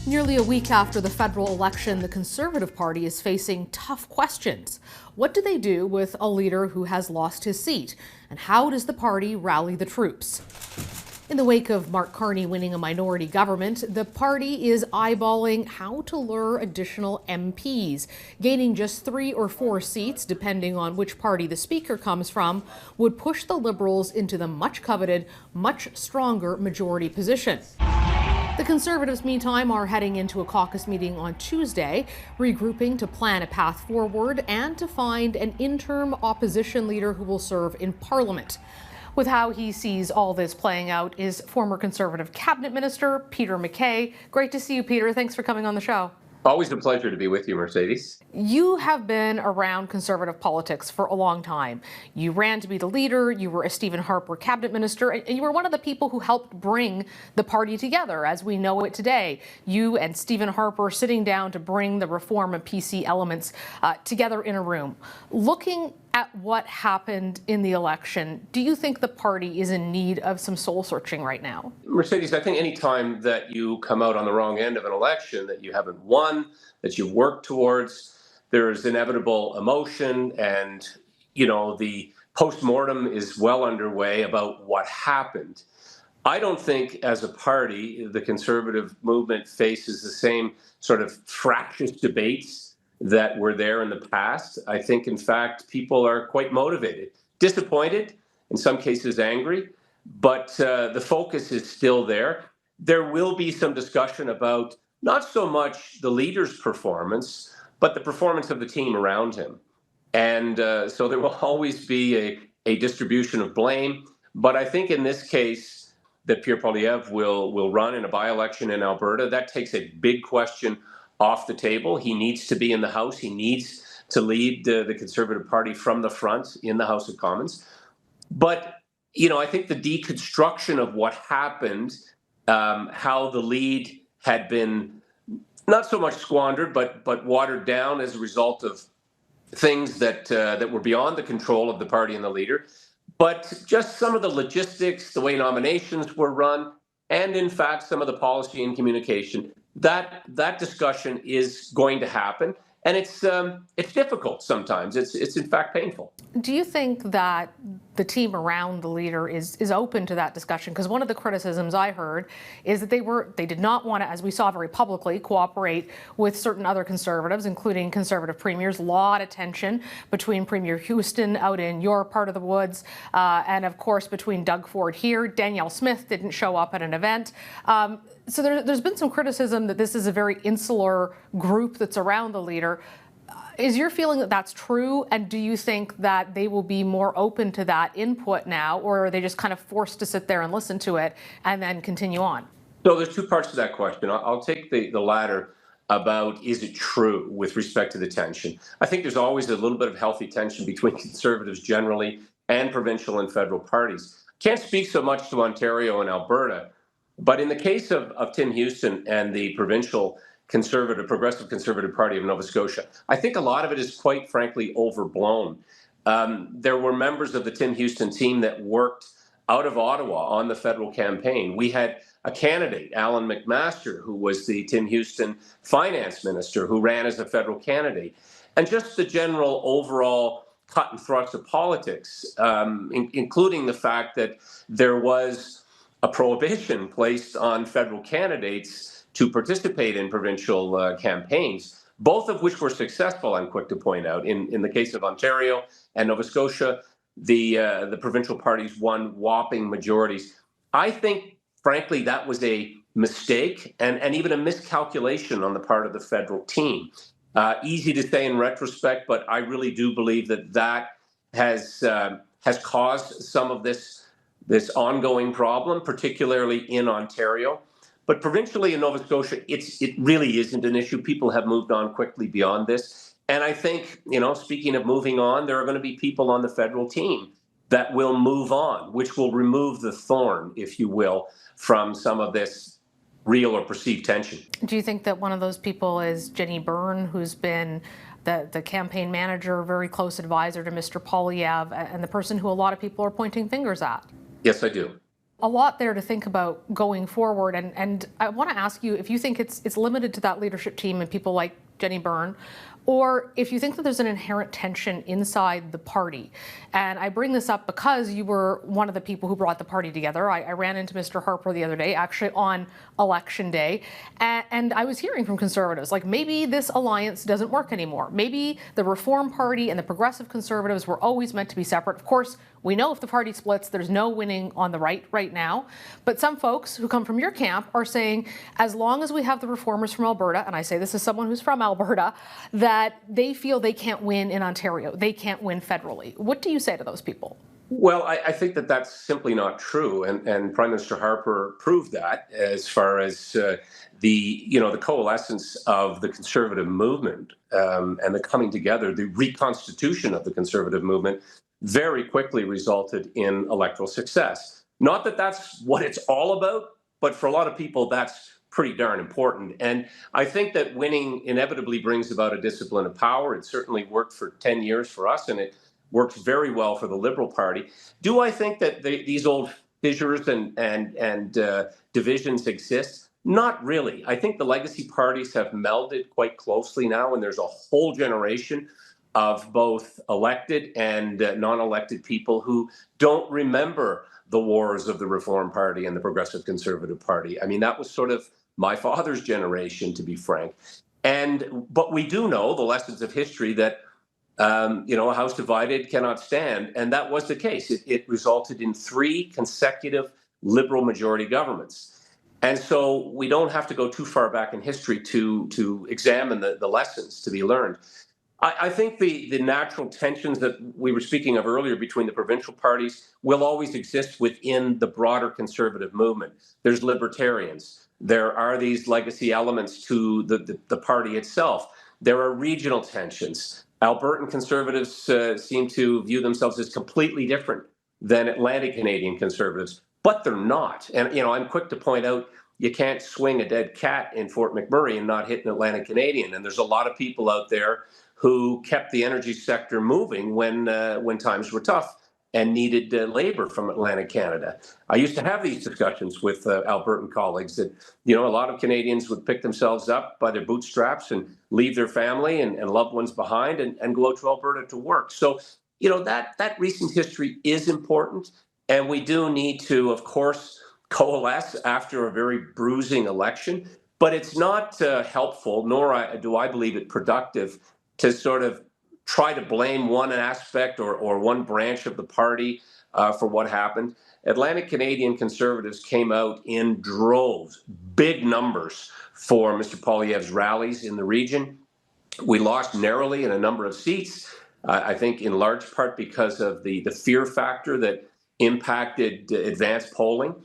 Nearly a week after the federal election, the Conservative Party is facing tough questions. What do they do with a leader who has lost his seat? And how does the party rally the troops? In the wake of Mark Carney winning a minority government, the party is eyeballing how to lure additional MPs. Gaining just 3 or 4 seats, depending on which party the speaker comes from, would push the Liberals into the much coveted, much stronger majority position. The Conservatives, meantime, are heading into a caucus meeting on Tuesday, regrouping to plan a path forward and to find an interim opposition leader who will serve in Parliament. With how he sees all this playing out is former Conservative Cabinet Minister Peter MacKay. Great to see you, Peter. Thanks for coming on the show. Always a pleasure to be with you, Mercedes. You have been around Conservative politics for a long time. You ran to be the leader, you were a Stephen Harper cabinet minister, and you were one of the people who helped bring the party together as we know it today. You and Stephen Harper sitting down to bring the reform and PC elements together in a room. Looking at what happened in the election, do you think the party is in need of some soul searching right now? Mercedes, I think any time that you come out on the wrong end of an election, that you haven't won, that you've worked towards, there's inevitable emotion, and the post-mortem is well underway about what happened. I don't think as a party the Conservative movement faces the same sort of fractious debates that were there in the past. I think, in fact, people are quite motivated, disappointed, in some cases angry, but the focus is still there. There will be some discussion about not so much the leader's performance, but the performance of the team around him. And so there will always be a distribution of blame. But I think in this case that Pierre Poilievre will run in a by-election in Alberta, that takes a big question off the table. He needs to be in the House. He needs to lead the Conservative Party from the front in the House of Commons. But, I think the deconstruction of what happened, how the lead had been not so much squandered, but watered down as a result of things that were beyond the control of the party and the leader. But just some of the logistics, the way nominations were run, and in fact, some of the policy and communication, that discussion is going to happen, and it's difficult sometimes. It's in fact painful. Do you think that the team around the leader is open to that discussion? Because one of the criticisms I heard is that they did not want to, as we saw very publicly, cooperate with certain other Conservatives, including Conservative premiers. A lot of tension between Premier Houston out in your part of the woods, and of course between Doug Ford here. Danielle Smith didn't show up at an event. So there's been some criticism that this is a very insular group that's around the leader. Is your feeling that that's true? And do you think that they will be more open to that input now, or are they just kind of forced to sit there and listen to it and then continue on? So there's two parts to that question. I'll take the latter about is it true with respect to the tension. I think there's always a little bit of healthy tension between Conservatives generally and provincial and federal parties. Can't speak so much to Ontario and Alberta, but in the case of Tim Houston and the Provincial Progressive Conservative Party of Nova Scotia, I think a lot of it is quite frankly overblown. There were members of the Tim Houston team that worked out of Ottawa on the federal campaign. We had a candidate, Alan McMaster, who was the Tim Houston finance minister, who ran as a federal candidate. And just the general overall cut and thrust of politics, including the fact that there was a prohibition placed on federal candidates to participate in provincial campaigns, both of which were successful, I'm quick to point out. In the case of Ontario and Nova Scotia, the provincial parties won whopping majorities. I think, frankly, that was a mistake and even a miscalculation on the part of the federal team. Easy to say in retrospect, but I really do believe that has caused some of this ongoing problem, particularly in Ontario. But provincially in Nova Scotia, it really isn't an issue. People have moved on quickly beyond this. And I think, speaking of moving on, there are going to be people on the federal team that will move on, which will remove the thorn, if you will, from some of this real or perceived tension. Do you think that one of those people is Jenny Byrne, who's been the campaign manager, very close advisor to Mr. Poilievre, and the person who a lot of people are pointing fingers at? Yes, I do. A lot there to think about going forward. And I want to ask you if you think it's limited to that leadership team and people like Jenny Byrne, or if you think that there's an inherent tension inside the party. And I bring this up because you were one of the people who brought the party together. I ran into Mr. Harper the other day, actually on election day, and I was hearing from Conservatives, like, maybe this alliance doesn't work anymore. Maybe the Reform Party and the Progressive Conservatives were always meant to be separate. Of course, we know if the party splits, there's no winning on the right now. But some folks who come from your camp are saying, as long as we have the reformers from Alberta, and I say this as someone who's from Alberta, that they feel they can't win in Ontario. They can't win federally. What do you say to those people? Well, I think that that's simply not true, and Prime Minister Harper proved that as far as the coalescence of the Conservative movement and the coming together, the reconstitution of the Conservative movement, very quickly resulted in electoral success. Not that that's what it's all about, but for a lot of people, that's pretty darn important. And I think that winning inevitably brings about a discipline of power. It certainly worked for 10 years for us, and it works very well for the Liberal Party. Do I think that these old fissures and divisions exist? Not really. I think the legacy parties have melded quite closely now, and there's a whole generation of both elected and non-elected people who don't remember the wars of the Reform Party and the Progressive Conservative Party. I mean, that was sort of my father's generation, to be frank. But we do know the lessons of history that a house divided cannot stand, and that was the case. It resulted in 3 consecutive Liberal majority governments. And so we don't have to go too far back in history to examine the lessons to be learned. I think the natural tensions that we were speaking of earlier between the provincial parties will always exist within the broader Conservative movement. There's libertarians. There are these legacy elements to the party itself. There are regional tensions. Albertan Conservatives seem to view themselves as completely different than Atlantic Canadian Conservatives, but they're not. And, I'm quick to point out, you can't swing a dead cat in Fort McMurray and not hit an Atlantic Canadian. And there's a lot of people out there who kept the energy sector moving when times were tough and needed labor from Atlantic Canada. I used to have these discussions with Albertan colleagues that, a lot of Canadians would pick themselves up by their bootstraps and leave their family and loved ones behind and go out to Alberta to work. So, that recent history is important. And we do need to, of course, coalesce after a very bruising election. But it's not helpful, nor do I believe it productive, to sort of try to blame one aspect or one branch of the party for what happened. Atlantic Canadian Conservatives came out in droves, big numbers for Mr. Poilievre's rallies in the region. We lost narrowly in a number of seats, I think in large part because of the fear factor that impacted advanced polling.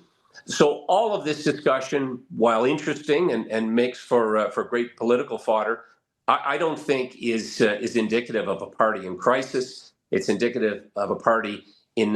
So all of this discussion, while interesting and makes for great political fodder, I don't think is indicative of a party in crisis. It's indicative of a party in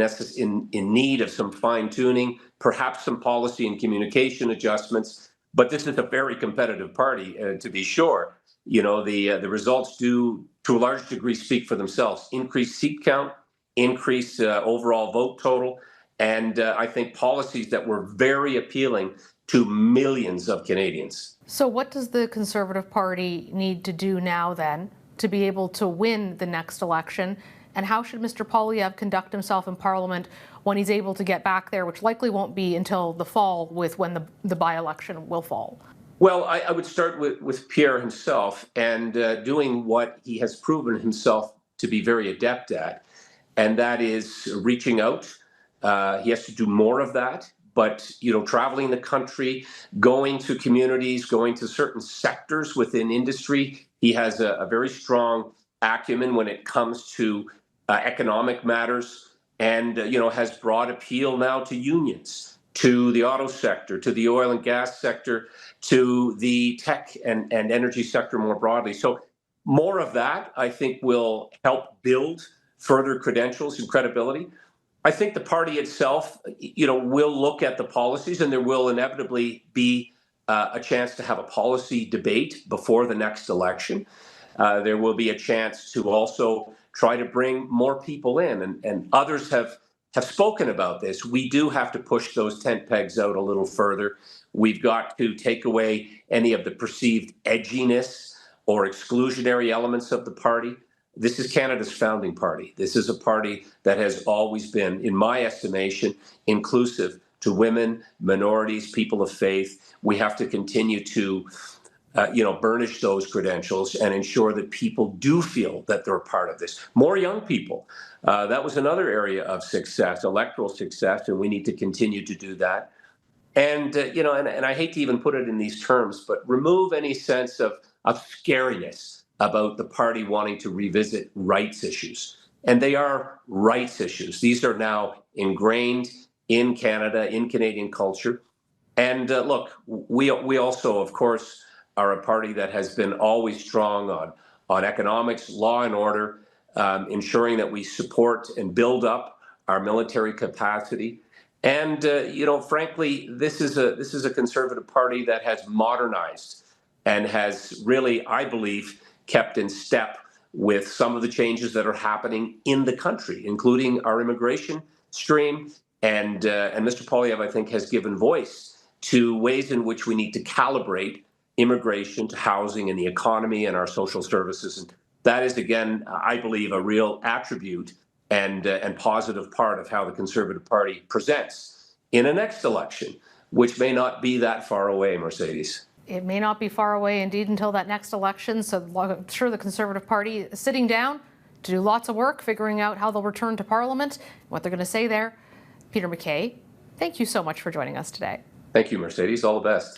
need of some fine tuning, perhaps some policy and communication adjustments. But this is a very competitive party, to be sure. The results do, to a large degree, speak for themselves. Increased seat count, increased overall vote total, and I think policies that were very appealing to millions of Canadians. So what does the Conservative Party need to do now then to be able to win the next election? And how should Mr. Poilievre conduct himself in Parliament when he's able to get back there, which likely won't be until the fall with when the by-election will fall? Well, I would start with Pierre himself and doing what he has proven himself to be very adept at, and that is reaching out. He has to do more of that. But, traveling the country, going to communities, going to certain sectors within industry, he has a very strong acumen when it comes to economic matters and, has broad appeal now to unions, to the auto sector, to the oil and gas sector, to the tech and energy sector more broadly. So more of that, I think, will help build further credentials and credibility. I think the party itself, will look at the policies, and there will inevitably be a chance to have a policy debate before the next election. There will be a chance to also try to bring more people in, and others have have spoken about this. We do have to push those tent pegs out a little further. We've got to take away any of the perceived edginess or exclusionary elements of the party. This is Canada's founding party. This is a party that has always been, in my estimation, inclusive to women, minorities, people of faith. We have to continue to burnish those credentials and ensure that people do feel that they're a part of this. More young people. That was another area of success, electoral success, and we need to continue to do that. And I hate to even put it in these terms, but remove any sense of scariness about the party wanting to revisit rights issues. And they are rights issues. These are now ingrained in Canada, in Canadian culture. And look, we also, of course, are a party that has been always strong on economics, law and order, ensuring that we support and build up our military capacity. And frankly, this is a Conservative Party that has modernized and has really, I believe, kept in step with some of the changes that are happening in the country, including our immigration stream. And Mr. Poilievre, I think, has given voice to ways in which we need to calibrate immigration to housing and the economy and our social services. And that is, again, I believe, a real attribute and positive part of how the Conservative Party presents in a next election, which may not be that far away, Mercedes. It may not be far away indeed until that next election. So I'm sure the Conservative Party is sitting down to do lots of work, figuring out how they'll return to Parliament, what they're going to say there. Peter MacKay, thank you so much for joining us today. Thank you, Mercedes. All the best.